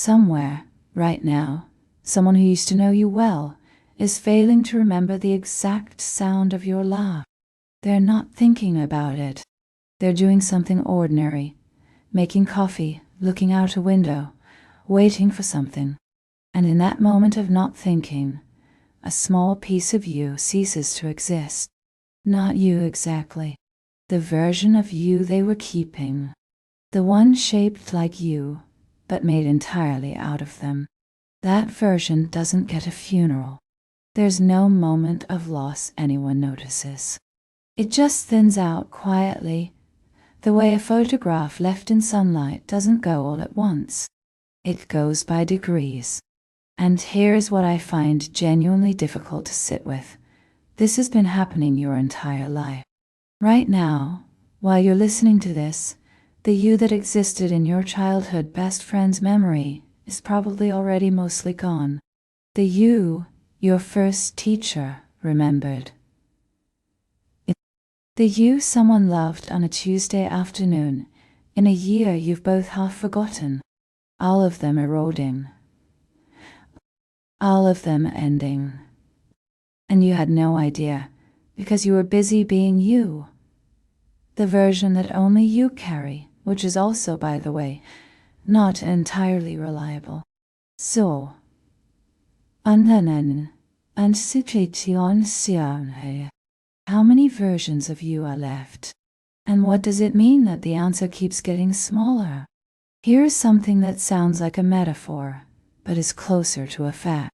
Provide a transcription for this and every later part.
Somewhere, right now, someone who used to know you well is failing to remember the exact sound of your laugh. They're not thinking about it. They're doing something ordinary, making coffee, looking out a window, waiting for something. And in that moment of not thinking, a small piece of you ceases to exist. Not you exactly. The version of you they were keeping. The one shaped like you, but made entirely out of them. That version doesn't get a funeral. There's no moment of loss anyone notices. It just thins out quietly, the way a photograph left in sunlight doesn't go all at once. It goes by degrees. And here's what I find genuinely difficult to sit with. This has been happening your entire life. Right now, while you're listening to this, the you that existed in your childhood best friend's memory is probably already mostly gone. The you your first teacher remembered. The you someone loved on a Tuesday afternoon in a year you've both half forgotten. All of them eroding. All of them ending. And you had no idea, because you were busy being you. The version that only you carry, which is also, by the way, not entirely reliable. So, antanen, and situation. How many versions of you are left? And what does it mean that the answer keeps getting smaller? Here's something that sounds like a metaphor, but is closer to a fact.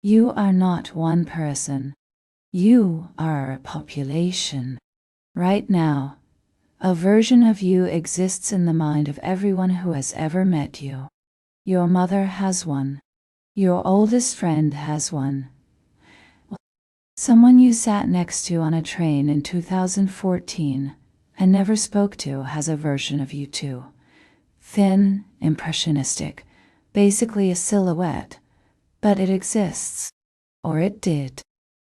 You are not one person. You are a population. Right now, a version of you exists in the mind of everyone who has ever met you. Your mother has one. Your oldest friend has one. Someone you sat next to on a train in 2014 and never spoke to has a version of you too. Thin, impressionistic, basically a silhouette, but it exists. Or it did.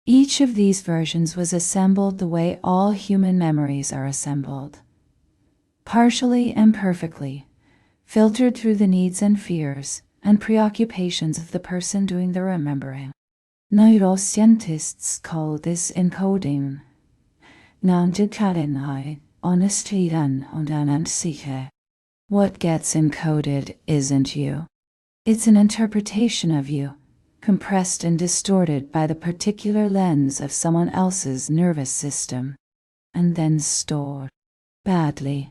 Each of these versions was assembled the way all human memories are assembled. Partially and perfectly, filtered through the needs and fears and preoccupations of the person doing the remembering. Neuroscientists call this encoding. What gets encoded isn't you. It's an interpretation of you, compressed and distorted by the particular lens of someone else's nervous system, and then stored. Badly.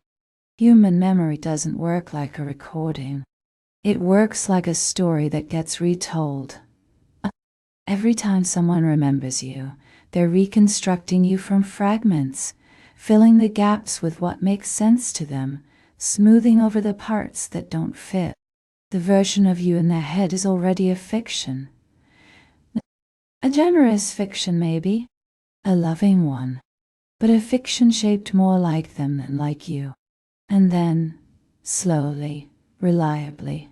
Human memory doesn't work like a recording. It works like a story that gets retold. Every time someone remembers you, they're reconstructing you from fragments, filling the gaps with what makes sense to them, smoothing over the parts that don't fit. The version of you in their head is already a fiction. A generous fiction, maybe. A loving one. But a fiction shaped more like them than like you. And then, slowly, reliably,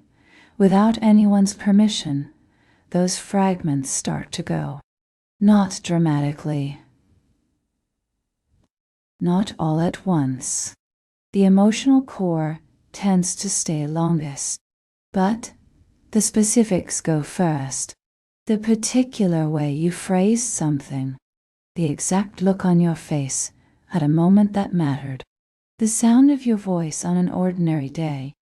without anyone's permission, those fragments start to go. Not dramatically. Not all at once. The emotional core tends to stay longest. But the specifics go first. The particular way you phrase something. The exact look on your face at a moment that mattered. The sound of your voice on an ordinary day.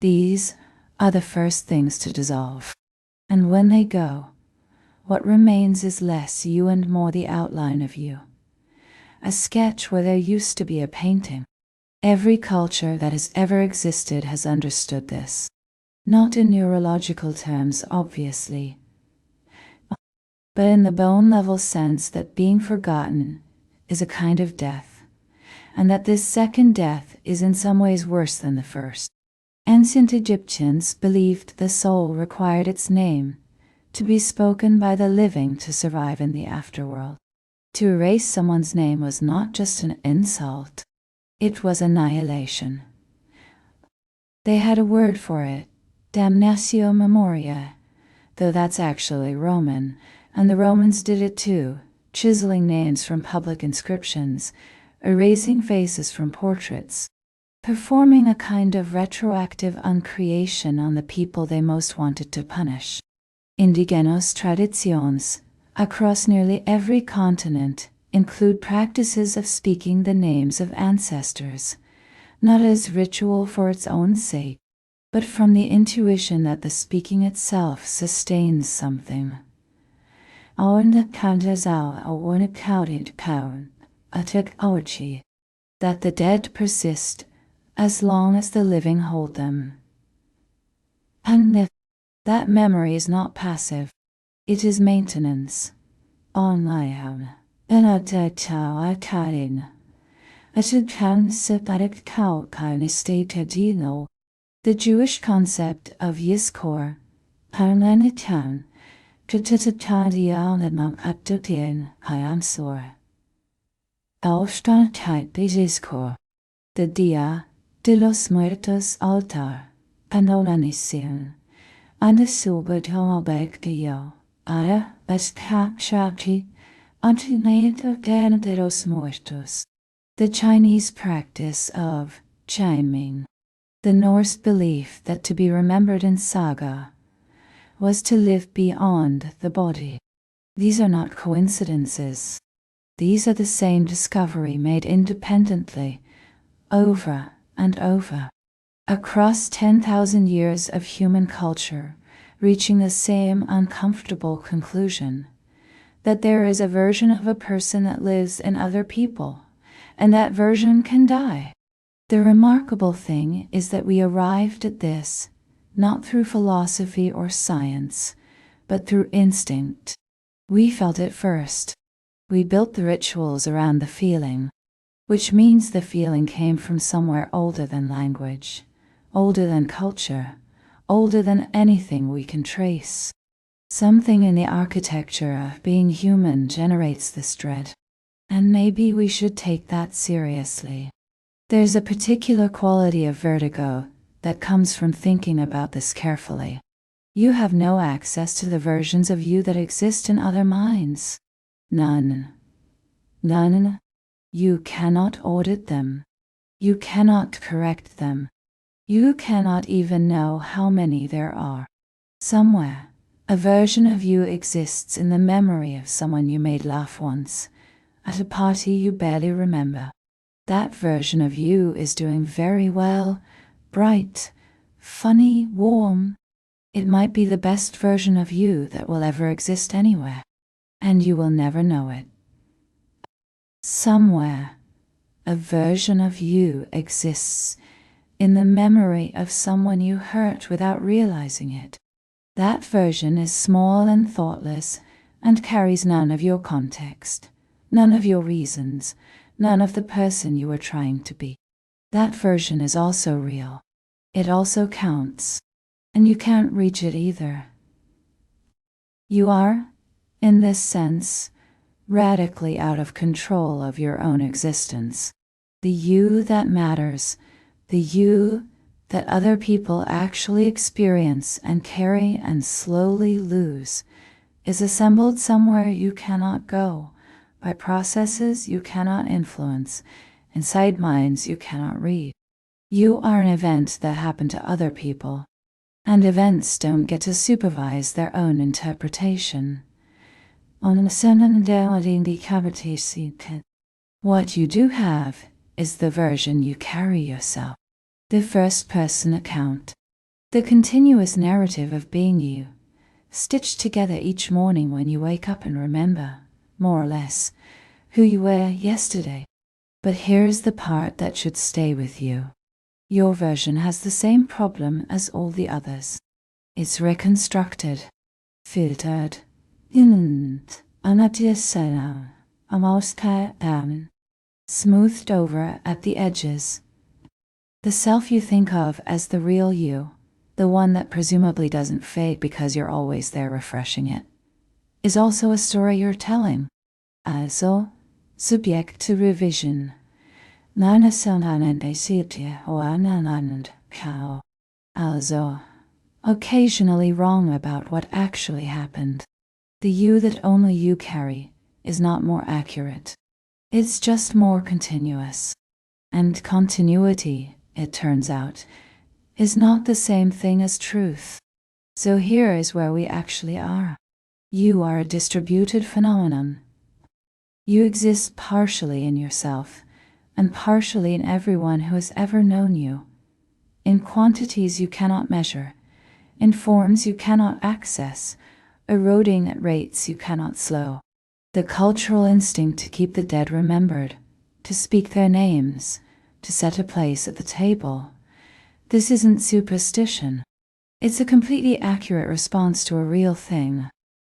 These are the first things to dissolve. And when they go, what remains is less you and more the outline of you. A sketch where there used to be a painting. Every culture that has ever existed has understood this. Not in neurological terms, obviously, but in the bone-level sense that being forgotten is a kind of death, and that this second death is in some ways worse than the first. Ancient Egyptians believed the soul required its name to be spoken by the living to survive in the afterworld. To erase someone's name was not just an insult, it was annihilation. They had a word for it, damnatio memoria, though that's actually Roman, and the Romans did it too, chiseling names from public inscriptions, erasing faces from portraits. performing a kind of retroactive uncreation on the people they most wanted to punish. Indigenous traditions, across nearly every continent, include practices of speaking the names of ancestors, not as ritual for its own sake, but from the intuition that the speaking itself sustains something. That the dead persist as long as the living hold them. And that memory is not passive, it is maintenance. The Jewish concept of Yizkor, Aufstandheit de Yizkor, the Dia de los Muertos altar, Panolanision, and the Subad Homabekio, Ara Bestka Shakti, Antinate de los Muertos. The Chinese practice of chiming, the Norse belief that to be remembered in saga was to live beyond the body. These are not coincidences. These are the same discovery made independently, over and over, across 10,000 years of human culture, reaching the same uncomfortable conclusion, that there is a version of a person that lives in other people, and that version can die. The remarkable thing is that we arrived at this, not through philosophy or science, but through instinct. We felt it first. We built the rituals around the feeling, which means the feeling came from somewhere older than language, older than culture, older than anything we can trace. Something in the architecture of being human generates this dread, and maybe we should take that seriously. There's a particular quality of vertigo that comes from thinking about this carefully. You have no access to the versions of you that exist in other minds. None. None. You cannot audit them. You cannot correct them. You cannot even know how many there are. Somewhere, a version of you exists in the memory of someone you made laugh once, at a party you barely remember. That version of you is doing very well, bright, funny, warm. It might be the best version of you that will ever exist anywhere, and you will never know it. Somewhere, a version of you exists in the memory of someone you hurt without realizing it. That version is small and thoughtless and carries none of your context, none of your reasons, none of the person you were trying to be. That version is also real. It also counts, and you can't reach it either. You are, in this sense, radically out of control of your own existence. The you that matters, the you that other people actually experience and carry and slowly lose, is assembled somewhere you cannot go, by processes you cannot influence, inside minds you cannot read. You are an event that happened to other people, and events don't get to supervise their own interpretation. What you do have is the version you carry yourself, the first-person account, the continuous narrative of being you, stitched together each morning when you wake up and remember, more or less, who you were yesterday. But here's the part that should stay with you. Your version has the same problem as all the others. It's reconstructed, filtered, smoothed over at the edges. The self you think of as the real you, the one that presumably doesn't fade because you're always there refreshing it, is also a story you're telling. Also, subject to revision. Also, occasionally wrong about what actually happened. The you that only you carry is not more accurate. It's just more continuous. And continuity it turns out, is not the same thing as truth. So here is where we actually are. You are a distributed phenomenon. You exist partially in yourself, and partially in everyone who has ever known you, in quantities you cannot measure, in forms you cannot access, eroding at rates you cannot slow. The cultural instinct to keep the dead remembered, to speak their names, to set a place at the table. This isn't superstition. It's a completely accurate response to a real thing.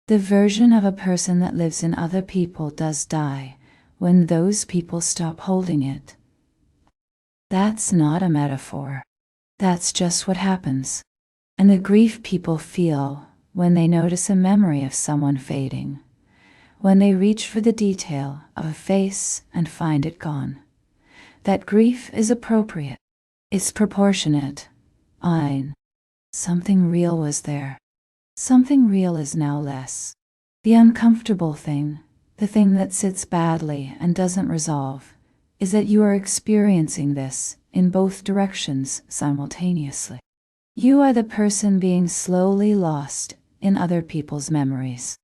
The version of a person that lives in other people does die when those people stop holding it. That's not a metaphor. That's just what happens. And the grief people feel when they notice a memory of someone fading, when they reach for the detail of a face and find it gone. That grief is appropriate. It's proportionate. Something real was there. Something real is now less. The uncomfortable thing, the thing that sits badly and doesn't resolve, is that you are experiencing this in both directions simultaneously. You are the person being slowly lost in other people's memories,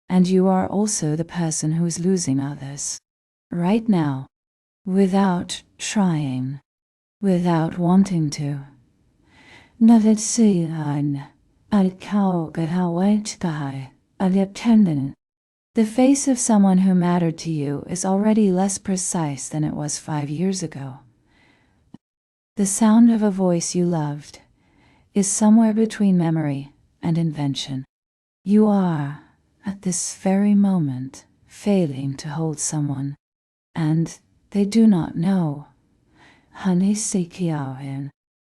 and you are also the person who is losing others. Right now, without trying, without wanting to. The face of someone who mattered to you is already less precise than it was 5 years ago. The sound of a voice you loved is somewhere between memory and invention. You are, at this very moment, failing to hold someone, and they do not know.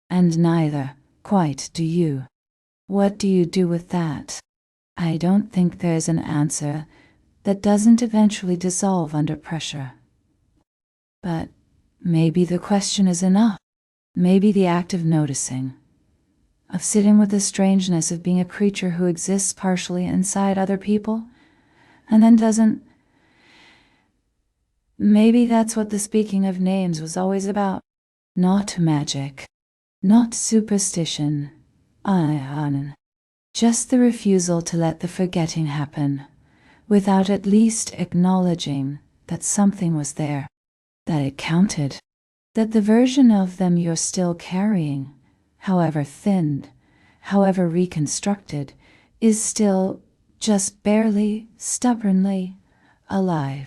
And neither, quite, do you. What do you do with that? I don't think there's an answer that doesn't eventually dissolve under pressure. But maybe the question is enough. Maybe the act of noticing, of sitting with the strangeness of being a creature who exists partially inside other people, and then doesn't. Maybe that's what the speaking of names was always about. Not magic. Not superstition. Just the refusal to let the forgetting happen, without at least acknowledging that something was there, that it counted, that the version of them you're still carrying, however thinned, however reconstructed, is still, just barely, stubbornly, alive.